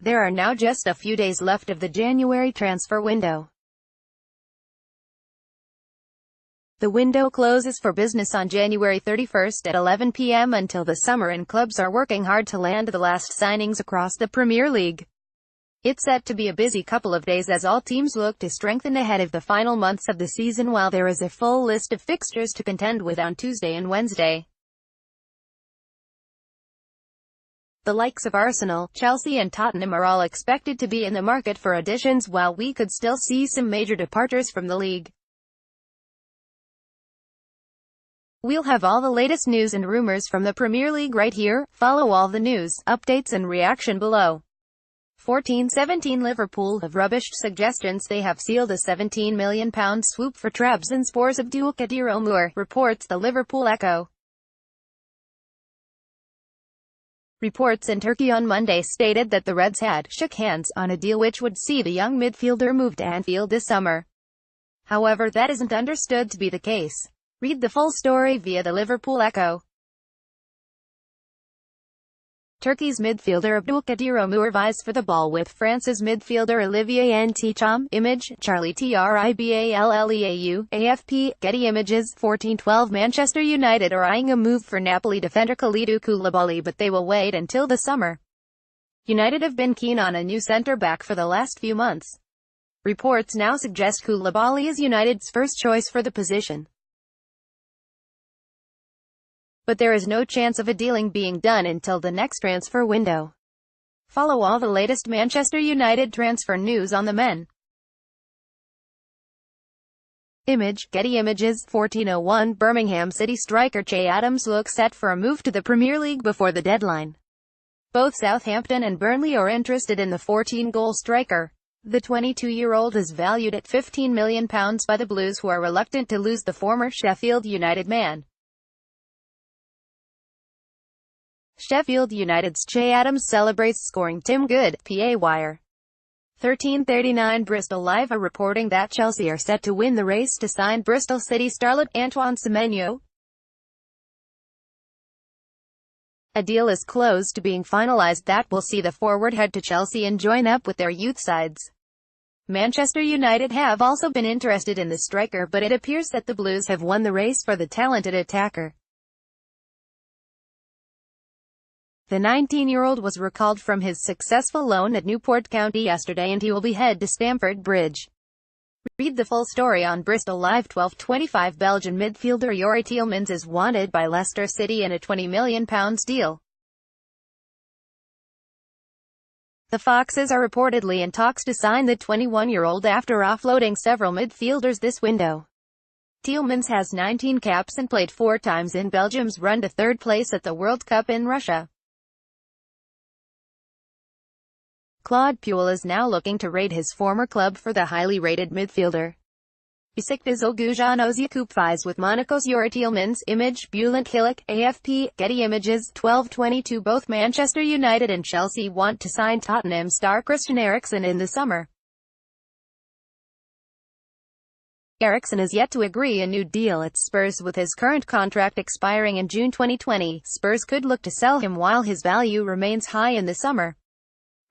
There are now just a few days left of the January transfer window. The window closes for business on January 31st at 11 p.m. until the summer, and clubs are working hard to land the last signings across the Premier League. It's set to be a busy couple of days as all teams look to strengthen ahead of the final months of the season, while there is a full list of fixtures to contend with on Tuesday and Wednesday. The likes of Arsenal, Chelsea and Tottenham are all expected to be in the market for additions, while we could still see some major departures from the league. We'll have all the latest news and rumors from the Premier League right here. Follow all the news, updates and reaction below. 14-17 Liverpool have rubbished suggestions they have sealed a £17 million swoop for Trabzonspor's Abdülkadir Ömür, reports the Liverpool Echo. Reports in Turkey on Monday stated that the Reds had shook hands on a deal which would see the young midfielder move to Anfield this summer. However, that isn't understood to be the case. Read the full story via the Liverpool Echo. Turkey's midfielder Abdülkadir Ömür vies for the ball with France's midfielder Olivier Ntcham. Image, Charlie Triballeau, AFP, Getty Images. 14-12 Manchester United are eyeing a move for Napoli defender Kalidou Koulibaly, but they will wait until the summer. United have been keen on a new centre-back for the last few months. Reports now suggest Koulibaly is United's first choice for the position. But there is no chance of a dealing being done until the next transfer window. Follow all the latest Manchester United transfer news on the men. Image, Getty Images. 14:01 Birmingham City striker Che Adams looks set for a move to the Premier League before the deadline. Both Southampton and Burnley are interested in the 14-goal striker. The 22-year-old is valued at £15 million by the Blues, who are reluctant to lose the former Sheffield United man. Sheffield United's Che Adams celebrates scoring Tim Good, PA Wire. 13:39 Bristol Live are reporting that Chelsea are set to win the race to sign Bristol City starlet Antoine Semenyo. A deal is close to being finalised that will see the forward head to Chelsea and join up with their youth sides. Manchester United have also been interested in the striker, but it appears that the Blues have won the race for the talented attacker. The 19-year-old was recalled from his successful loan at Newport County yesterday, and he will be head to Stamford Bridge. Read the full story on Bristol Live. 12:25 Belgian midfielder Youri Tielemans is wanted by Leicester City in a £20 million deal. The Foxes are reportedly in talks to sign the 21-year-old after offloading several midfielders this window. Tielemans has 19 caps and played 4 times in Belgium's run to third place at the World Cup in Russia. Claude Puel is now looking to raid his former club for the highly rated midfielder. Besiktas Ogujan Ozil with Monaco's Youri Tielemans. Image, Bülent Hillik, AFP, Getty Images. 12:22 Both Manchester United and Chelsea want to sign Tottenham star Christian Eriksen in the summer. Eriksen has yet to agree a new deal at Spurs, with his current contract expiring in June 2020. Spurs could look to sell him while his value remains high in the summer.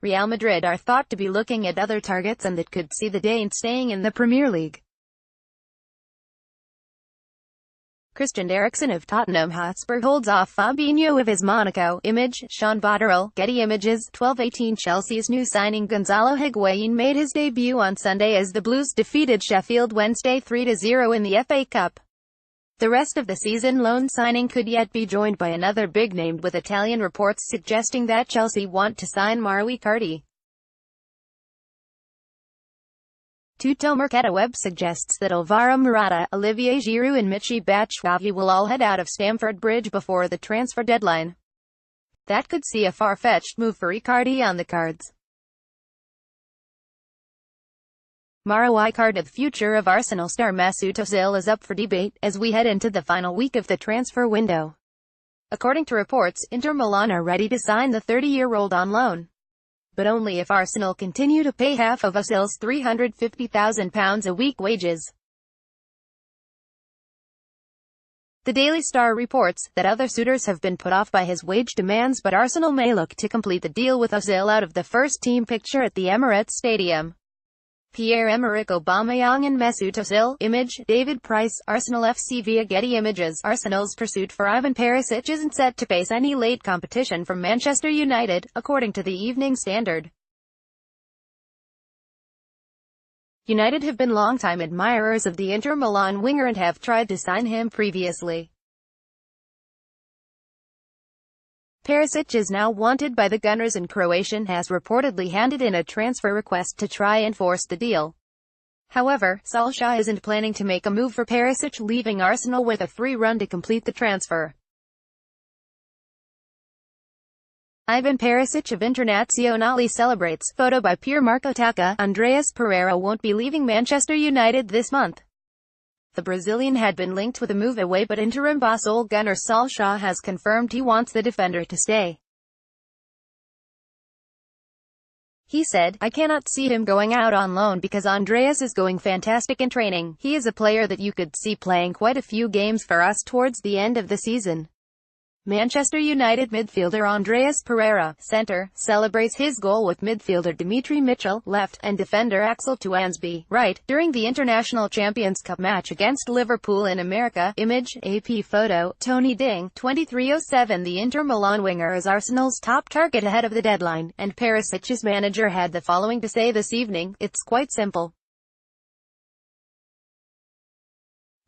Real Madrid are thought to be looking at other targets, and that could see the Dane staying in the Premier League. Christian Eriksen of Tottenham Hotspur holds off Fabinho of his Monaco. Image, Sean Botterill, Getty Images. 12:18 Chelsea's new signing Gonzalo Higuain made his debut on Sunday as the Blues defeated Sheffield Wednesday 3-0 in the FA Cup. The rest of the season loan signing could yet be joined by another big name, with Italian reports suggesting that Chelsea want to sign Mauro Icardi. Tuttomercato suggests that Alvaro Morata, Olivier Giroud and Michy Batshuayi will all head out of Stamford Bridge before the transfer deadline. That could see a far-fetched move for Icardi on the cards. Mauro Icardi, the future of Arsenal star Mesut Ozil, is up for debate as we head into the final week of the transfer window. According to reports, Inter Milan are ready to sign the 30-year-old on loan, but only if Arsenal continue to pay half of Ozil's £350,000 a week wages. The Daily Star reports that other suitors have been put off by his wage demands, but Arsenal may look to complete the deal with Ozil out of the first-team picture at the Emirates Stadium. Pierre-Emerick Aubameyang and Mesut Ozil. Image, David Price, Arsenal FC via Getty Images. Arsenal's pursuit for Ivan Perisic isn't set to face any late competition from Manchester United, according to the Evening Standard. United have been long-time admirers of the Inter Milan winger and have tried to sign him previously. Perisic is now wanted by the Gunners, and Croatian has reportedly handed in a transfer request to try and force the deal. However, Solskjaer isn't planning to make a move for Perisic, leaving Arsenal with a free run to complete the transfer. Ivan Perisic of Internazionale celebrates. Photo by Pier Marco Taka. Andreas Pereira won't be leaving Manchester United this month. The Brazilian had been linked with a move away, but interim boss Ole Gunnar Solskjaer has confirmed he wants the defender to stay. He said, "I cannot see him going out on loan because Andreas is going fantastic in training. He is a player that you could see playing quite a few games for us towards the end of the season." Manchester United midfielder Andreas Pereira, centre, celebrates his goal with midfielder Dimitri Mitchell, left, and defender Axel Tuansby, right, during the International Champions Cup match against Liverpool in America. Image, AP photo, Tony Ding, 2307. The Inter Milan winger is Arsenal's top target ahead of the deadline, and Perisic's manager had the following to say this evening: "It's quite simple.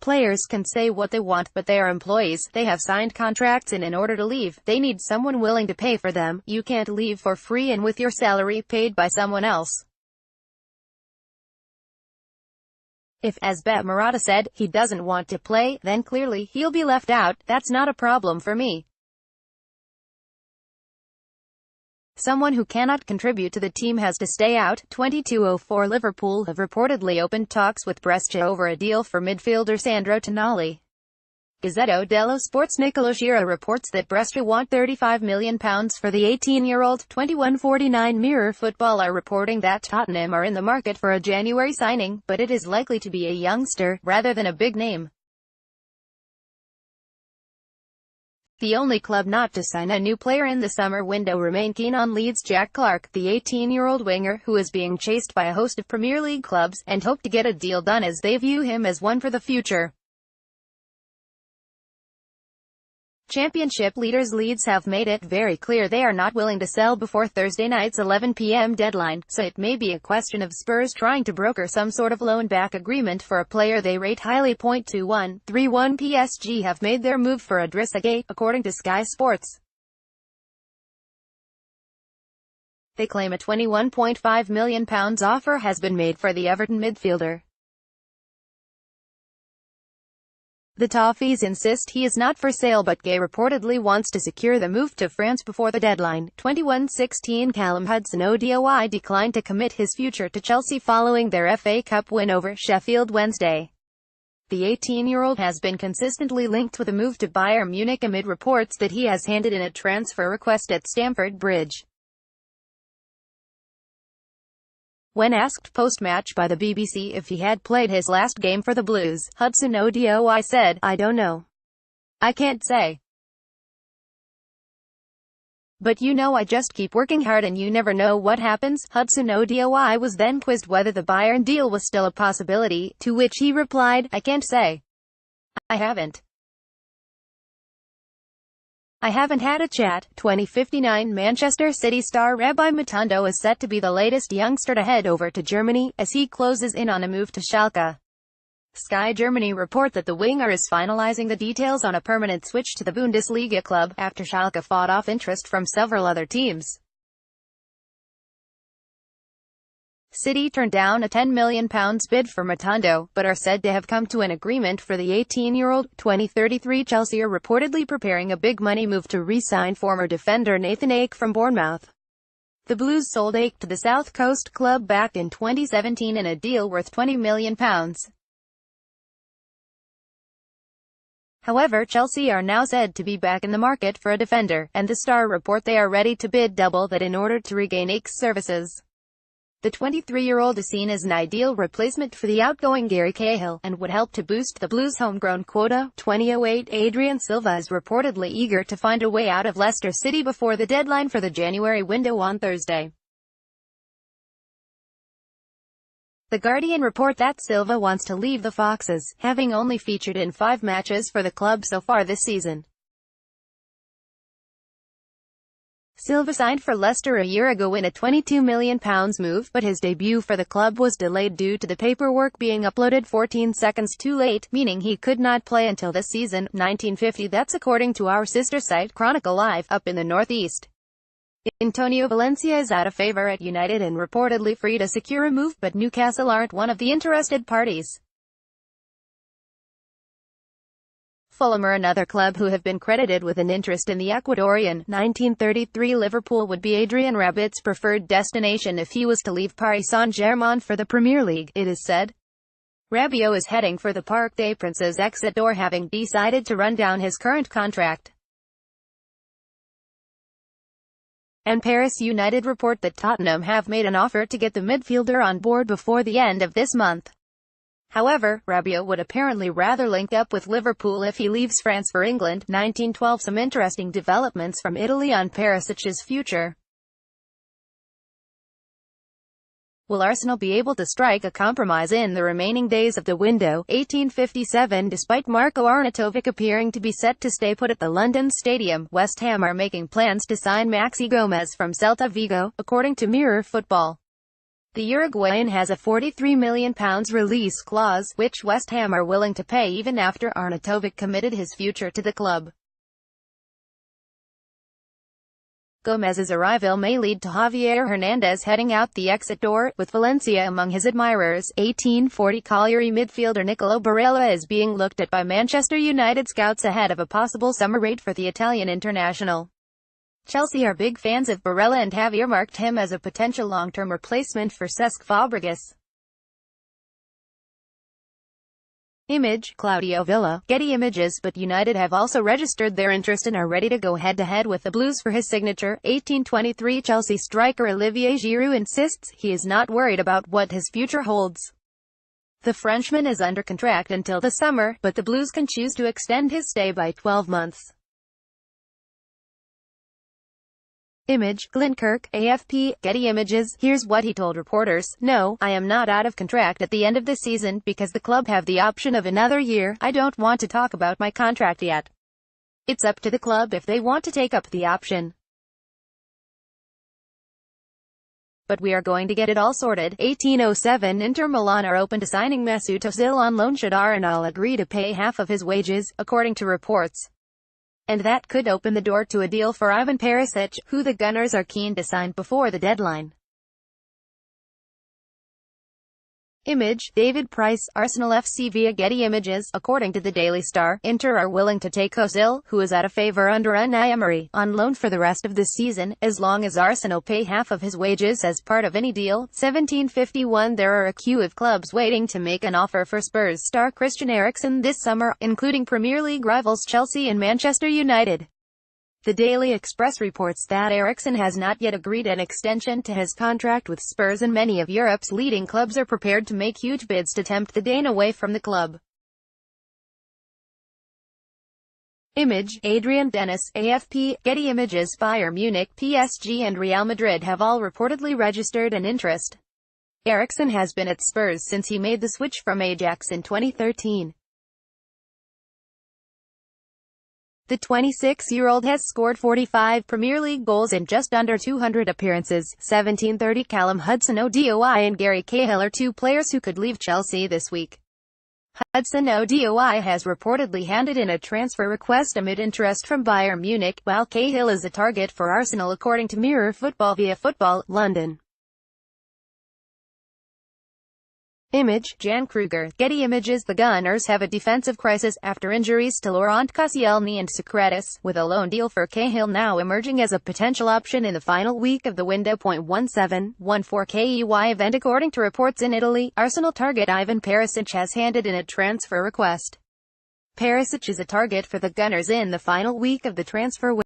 Players can say what they want, but they are employees. They have signed contracts, and in order to leave, they need someone willing to pay for them. You can't leave for free and with your salary paid by someone else." If, as Bet Murata said, he doesn't want to play, then clearly, he'll be left out. That's not a problem for me. Someone who cannot contribute to the team has to stay out. 2204. Liverpool have reportedly opened talks with Brescia over a deal for midfielder Sandro Tonali. Gazzetta dello Sport's Nicolo Schira reports that Brescia want £35 million for the 18-year-old. 2149. Mirror Football are reporting that Tottenham are in the market for a January signing, but it is likely to be a youngster, rather than a big name. The only club not to sign a new player in the summer window remain keen on Leeds' Jack Clarke, the 18-year-old winger, who is being chased by a host of Premier League clubs, and hope to get a deal done as they view him as one for the future. Championship leaders Leeds have made it very clear they are not willing to sell before Thursday night's 11 p.m. deadline, so it may be a question of Spurs trying to broker some sort of loan-back agreement for a player they rate highly. 2131. PSG have made their move for Idrissa Gueye, according to Sky Sports. They claim a £21.5 million offer has been made for the Everton midfielder. The Toffees insist he is not for sale, but Gueye reportedly wants to secure the move to France before the deadline. 2116. Callum Hudson-Odoi declined to commit his future to Chelsea following their FA Cup win over Sheffield Wednesday. The 18-year-old has been consistently linked with a move to Bayern Munich amid reports that he has handed in a transfer request at Stamford Bridge. When asked post-match by the BBC if he had played his last game for the Blues, Hudson-Odoi said, "I don't know. I can't say. But I just keep working hard and you never know what happens." Hudson-Odoi was then quizzed whether the Bayern deal was still a possibility, to which he replied, "I can't say. I haven't had a chat." 2059. Manchester City star Rabbi Matondo is set to be the latest youngster to head over to Germany, as he closes in on a move to Schalke. Sky Germany report that the winger is finalizing the details on a permanent switch to the Bundesliga club, after Schalke fought off interest from several other teams. City turned down a £10 million bid for Matondo, but are said to have come to an agreement for the 18-year-old. 2033. Chelsea are reportedly preparing a big money move to re-sign former defender Nathan Ake from Bournemouth. The Blues sold Ake to the South Coast club back in 2017 in a deal worth £20 million. However, Chelsea are now said to be back in the market for a defender, and the Star report they are ready to bid double that in order to regain Ake's services. The 23-year-old is seen as an ideal replacement for the outgoing Gary Cahill, and would help to boost the Blues' homegrown quota. 2008 Adrian Silva is reportedly eager to find a way out of Leicester City before the deadline for the January window on Thursday. The Guardian report that Silva wants to leave the Foxes, having only featured in 5 matches for the club so far this season. Silva signed for Leicester a year ago in a £22 million move, but his debut for the club was delayed due to the paperwork being uploaded 14 seconds too late, meaning he could not play until this season. 1950. That's according to our sister site, Chronicle Live, up in the northeast. Antonio Valencia is out of favour at United and reportedly free to secure a move, but Newcastle aren't one of the interested parties. Fulham are another club who have been credited with an interest in the Ecuadorian. 1933 Liverpool would be Adrian Rabiot's preferred destination if he was to leave Paris Saint-Germain for the Premier League, it is said. Rabiot is heading for the Parc des Princes exit door, having decided to run down his current contract. And Paris United report that Tottenham have made an offer to get the midfielder on board before the end of this month. However, Rabiot would apparently rather link up with Liverpool if he leaves France for England. 1912 Some interesting developments from Italy on Perisic's future. Will Arsenal be able to strike a compromise in the remaining days of the window? 1857 Despite Marko Arnautovic appearing to be set to stay put at the London Stadium, West Ham are making plans to sign Maxi Gomez from Celta Vigo, according to Mirror Football. The Uruguayan has a £43 million release clause, which West Ham are willing to pay even after Arnautovic committed his future to the club. Gomez's arrival may lead to Javier Hernandez heading out the exit door, with Valencia among his admirers. 1840 Cagliari midfielder Nicolo Barella is being looked at by Manchester United scouts ahead of a possible summer raid for the Italian international. Chelsea are big fans of Barella and have earmarked him as a potential long-term replacement for Cesc Fabregas. Image, Claudio Villa, Getty Images. But United have also registered their interest and are ready to go head-to-head with the Blues for his signature. 1823 Chelsea striker Olivier Giroud insists he is not worried about what his future holds. The Frenchman is under contract until the summer, but the Blues can choose to extend his stay by 12 months. Image, Glenn Kirk, AFP, Getty Images. Here's what he told reporters: "No, I am not out of contract at the end of the season, because the club have the option of another year. I don't want to talk about my contract yet. It's up to the club if they want to take up the option. But we are going to get it all sorted." 1807 Inter Milan are open to signing Mesut Ozil on loan should Arsenal agree to pay half of his wages, according to reports. And that could open the door to a deal for Ivan Perisic, who the Gunners are keen to sign before the deadline. Image, David Price, Arsenal FC via Getty Images. According to the Daily Star, Inter are willing to take Ozil, who is out of favour under Unai Emery, on loan for the rest of the season, as long as Arsenal pay half of his wages as part of any deal. 1751 There are a queue of clubs waiting to make an offer for Spurs star Christian Eriksen this summer, including Premier League rivals Chelsea and Manchester United. The Daily Express reports that Eriksen has not yet agreed an extension to his contract with Spurs, and many of Europe's leading clubs are prepared to make huge bids to tempt the Dane away from the club. Image, Adrian Dennis, AFP, Getty Images. Bayern Munich, PSG and Real Madrid have all reportedly registered an interest. Eriksen has been at Spurs since he made the switch from Ajax in 2013. The 26-year-old has scored 45 Premier League goals in just under 200 appearances. 1730 Callum Hudson-Odoi and Gary Cahill are two players who could leave Chelsea this week. Hudson-Odoi has reportedly handed in a transfer request amid interest from Bayern Munich, while Cahill is a target for Arsenal, according to Mirror Football via Football, London. Image, Jan Kruger, Getty Images. The Gunners have a defensive crisis after injuries to Laurent Koscielny and Socrates, with a loan deal for Cahill now emerging as a potential option in the final week of the window. 1714 KEY event. According to reports in Italy, Arsenal target Ivan Perisic has handed in a transfer request. Perisic is a target for the Gunners in the final week of the transfer window.